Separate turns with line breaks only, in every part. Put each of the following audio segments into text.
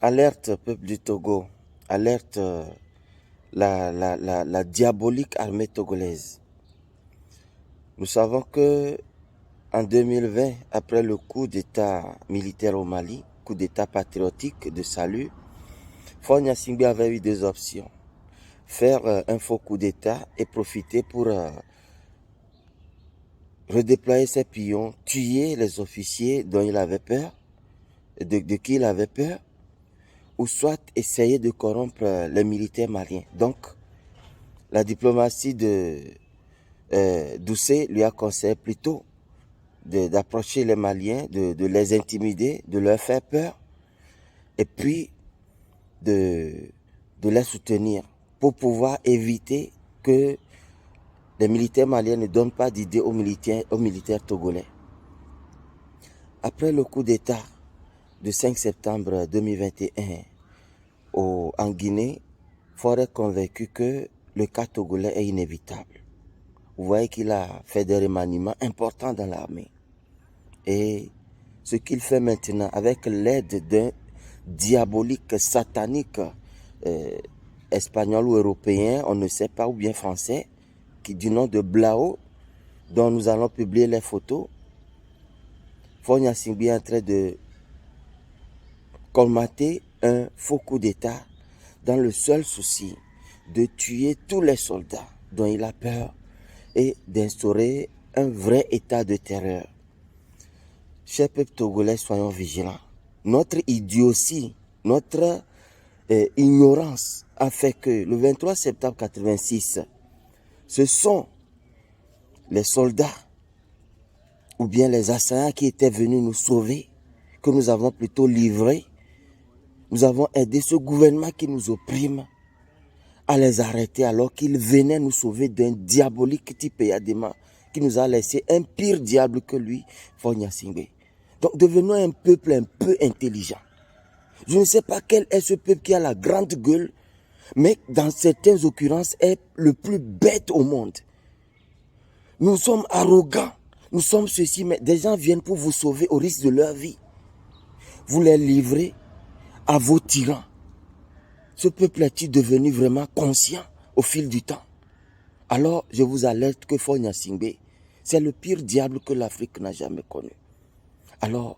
Alerte, peuple du Togo. Alerte, la diabolique armée togolaise. Nous savons que en 2020, après le coup d'État militaire au Mali, coup d'État patriotique de salut, Faure Gnassingbé avait eu deux options. Faire un faux coup d'État et profiter pour redéployer ses pions, tuer les officiers dont il avait peur, de qui il avait peur, ou soit essayer de corrompre les militaires maliens. Donc, la diplomatie de Doucet lui a conseillé plutôt d'approcher les Maliens, de les intimider, de leur faire peur, et puis de les soutenir pour pouvoir éviter que les militaires maliens ne donnent pas d'idées aux militaires togolais. Après le coup d'État du 5 septembre 2021 en Guinée, Faure est convaincu que le cas togolais est inévitable. Vous voyez qu'il a fait des remaniements importants dans l'armée. Et ce qu'il fait maintenant, avec l'aide d'un diabolique, satanique espagnol ou européen, on ne sait pas, ou bien français, qui du nom de Blao, dont nous allons publier les photos, Faure Gnassingbé est en train de colmater un faux coup d'État dans le seul souci de tuer tous les soldats dont il a peur et d'instaurer un vrai état de terreur. Chers peuples togolais, soyons vigilants. Notre idiotie, notre ignorance a fait que le 23 septembre 86, ce sont les soldats ou bien les assaillants qui étaient venus nous sauver, que nous avons plutôt livrés. Nous avons aidé ce gouvernement qui nous opprime à les arrêter alors qu'ils venaient nous sauver d'un diabolique type Yadema qui nous a laissé un pire diable que lui, Faure Gnassingbé. Donc devenons un peuple un peu intelligent. Je ne sais pas quel est ce peuple qui a la grande gueule, mais dans certaines occurrences est le plus bête au monde. Nous sommes arrogants, nous sommes ceci, mais des gens viennent pour vous sauver au risque de leur vie. Vous les livrez à vos tyrans. Ce peuple est-il devenu vraiment conscient au fil du temps? Alors, je vous alerte que Faure Gnassingbé, c'est le pire diable que l'Afrique n'a jamais connu. Alors,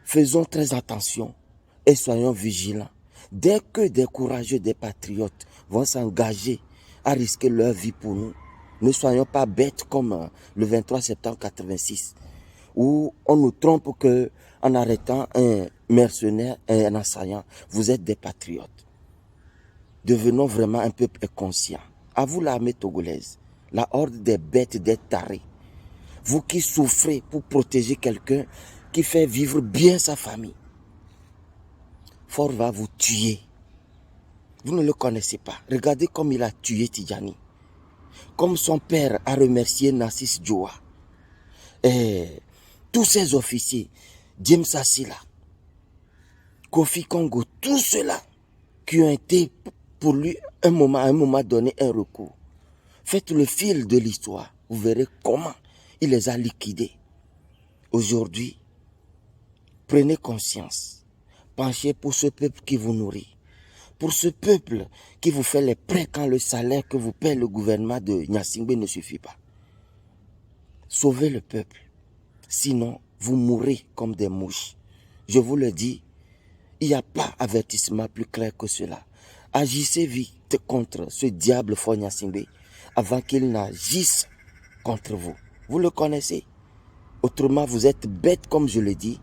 faisons très attention et soyons vigilants. Dès que des courageux, des patriotes vont s'engager à risquer leur vie pour nous, ne soyons pas bêtes comme le 23 septembre 86, où on nous trompe qu'en arrêtant un mercenaire et un assaillant, vous êtes des patriotes. Devenons vraiment un peuple conscient. À vous l'armée togolaise, la horde des bêtes, des tarés. Vous qui souffrez pour protéger quelqu'un qui fait vivre bien sa famille. Faure va vous tuer. Vous ne le connaissez pas. Regardez comme il a tué Tidjani. Comme son père a remercié Narcisse Djoa. Et tous ses officiers, James Assila, Kofi Kongo, tous ceux-là qui ont été pour lui à un moment donné un recours. Faites le fil de l'histoire. Vous verrez comment il les a liquidés. Aujourd'hui, prenez conscience. Penchez pour ce peuple qui vous nourrit. Pour ce peuple qui vous fait les prêts quand le salaire que vous paie le gouvernement de Gnassingbé ne suffit pas. Sauvez le peuple. Sinon, vous mourrez comme des mouches. Je vous le dis, il n'y a pas avertissement plus clair que cela. Agissez vite contre ce diable Faure Gnassingbé avant qu'il n'agisse contre vous. Vous le connaissez. Autrement, vous êtes bête comme je le dis.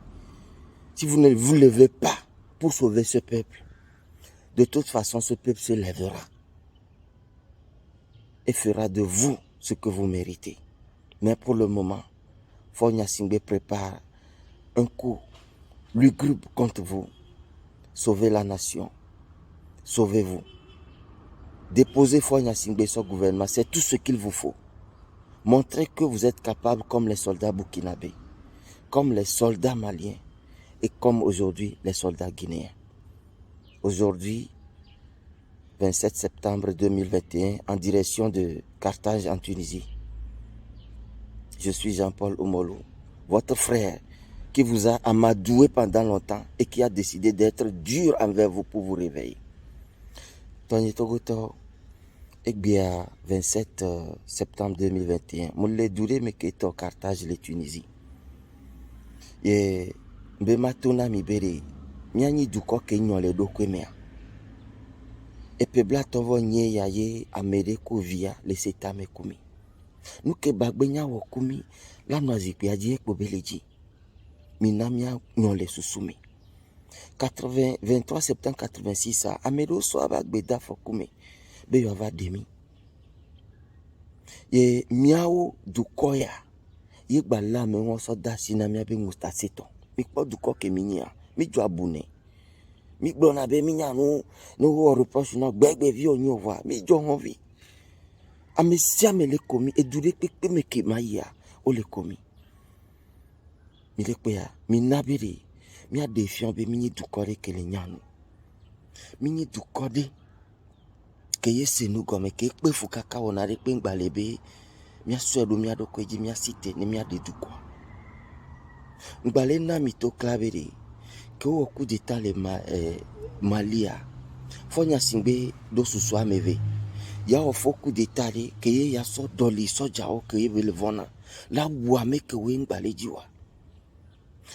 Si vous ne vous levez pas pour sauver ce peuple, de toute façon, ce peuple se lèvera et fera de vous ce que vous méritez. Mais pour le moment, Faure Gnassingbé prépare un coup lugubre contre vous. Sauvez la nation. Sauvez-vous. Déposez Faure Gnassingbé sur le gouvernement. C'est tout ce qu'il vous faut. Montrez que vous êtes capable comme les soldats burkinabés, comme les soldats maliens et comme aujourd'hui les soldats guinéens. Aujourd'hui, 27 septembre 2021, en direction de Carthage en Tunisie. Je suis Jean-Paul Oumolou, votre frère qui vous a amadoué pendant longtemps et qui a décidé d'être dur envers vous pour vous réveiller. Tony Togoto, Egbia, 27 septembre 2021. Moulé Douré Meketo, Carthage, les Tunisie. Et Bematona Mibere, Miani Duko Kenyon le Dokwemea. Et Pebla Tovo Nye Yaye, Amede Kovia, les Setame Kumi. Nous ke Bagbenya Wokumi, la Noazipi Adie Kobeleji. Minamia Nyole Susumi. 23 septembre 86, Amedo Soaba Gbeda Fokume, Beyova Demi. Ye Miao Dukoya, Yegba la me won so da sinamia be mustaseton. Mi po duko ke minia, mi jo abune. Mi gbona be minia no wo reproche no gbegbe vi onyo wa, mi jo honvi. Amesia me le komi edure pepe me ke maya o le komi. Mi le pe ya, mi nabiri. Mi a défiant be mini du kore ke le nyanu. Mini du kode ke ye senu gome ke pe fukaka onare pe ngbalebe. Mi a suedo mi a do kweji mi a site ne mi a de du kwa. Ngbale na mi to klaveri ke o coup d'état le Malia. Fonya singbe do susu ameve. Ya o fo coup d'état le ke ye ya so doli so jao ke ye le vona. La wa me ke we ngbale jiwa.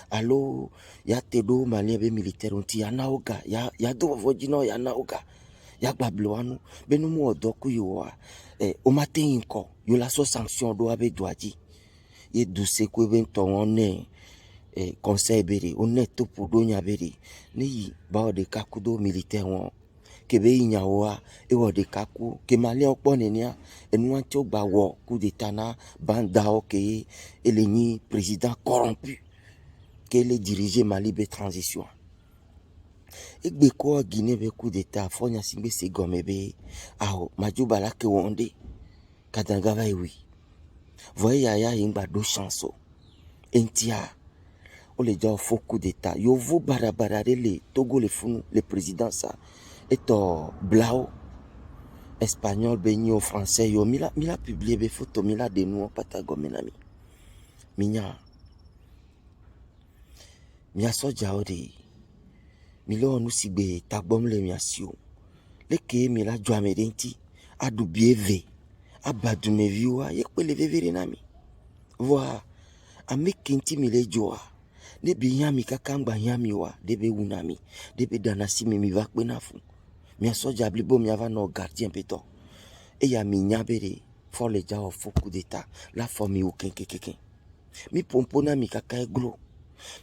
Allo ya tedo malien be militaire onti ya naoga ya do vojino ya naoga ya gbabloanu benu mu odoku yo o matin ko yo la so sanction do abe doaji ye douce ko ben ton on conseil beri on est tout pour do nya beri ni ba o de kakudo militaire won kebe nyawa e wo de kaku ke malien opo nenia enu anti o gba wo coup d'état na banda o ke eleni président corrompu qu'elle est dirigée Mali be transition. Et Beko Guinée be coup d'état, Fonya Simbe se gomebe, ao, Majuba la ke wonde, Kadangava oui. Voyez Yaya Yimba do chanso. Entia, on les dit faux coup d'état. Yo vous barabarare le Togo le funu, le président ça. Et Blau, espagnol, benio, français, yo, mila publié be photo, mila de nous, patagomenami. Minya. Miaso jaode milo onu sigbe tagbom le miasio leke mi la jo amedenti adu bieve abadu me viwa yekpe le vevere nami voa amekenti mi le joa ne bi yami kakangba yami wa debe unami debe danasi mi va kpe nafu miaso jablibo mi ava no gardien peto e ya mi nyabere fo le ja of coup d'état la formi o kenkekeken mi pompona mi kaka glo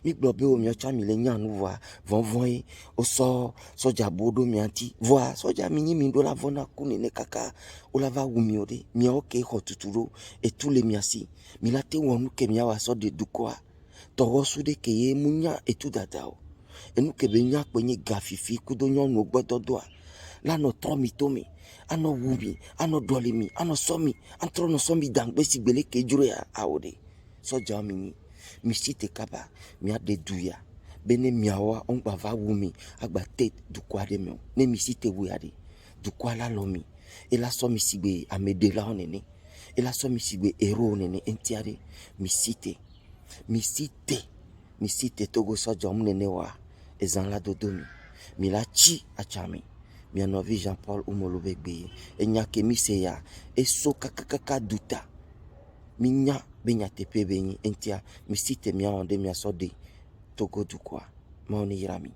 mi blobe o mi ocha mi le nyanu voa vonvoi o so soja bodo mi anti voa soja mi mi do la vona kuni ne kaka o la va wumi ode mi oke ho tuturo et tous les miasi mi la te wonu ke mi awa so de dukoa to wo su de ke ye munya et tout dadao e nu ke be nya pe ni gafifi kudo nyonu gbododo la no tromi tomi ano wumi ano dolimi ano somi antro no somi dangbe sigbele ke jure a ode soja mi mi site kaba mi ade duya bene miawa on va wumi agba tête du quoi de me ne mi site wuyade du quoi la lomi et la so mi sigbe amede la onene et la so mi sigbe hero onene entiare mi site Togo soja onene wa ezan la dodomi mi la chi achami mi anovi Jean-Paul Umolobegbe e nyake mi seya e so kakaka duta minya benya tepe benyi entia mi site mi onde mi asode Togo du quoi ma oni yirami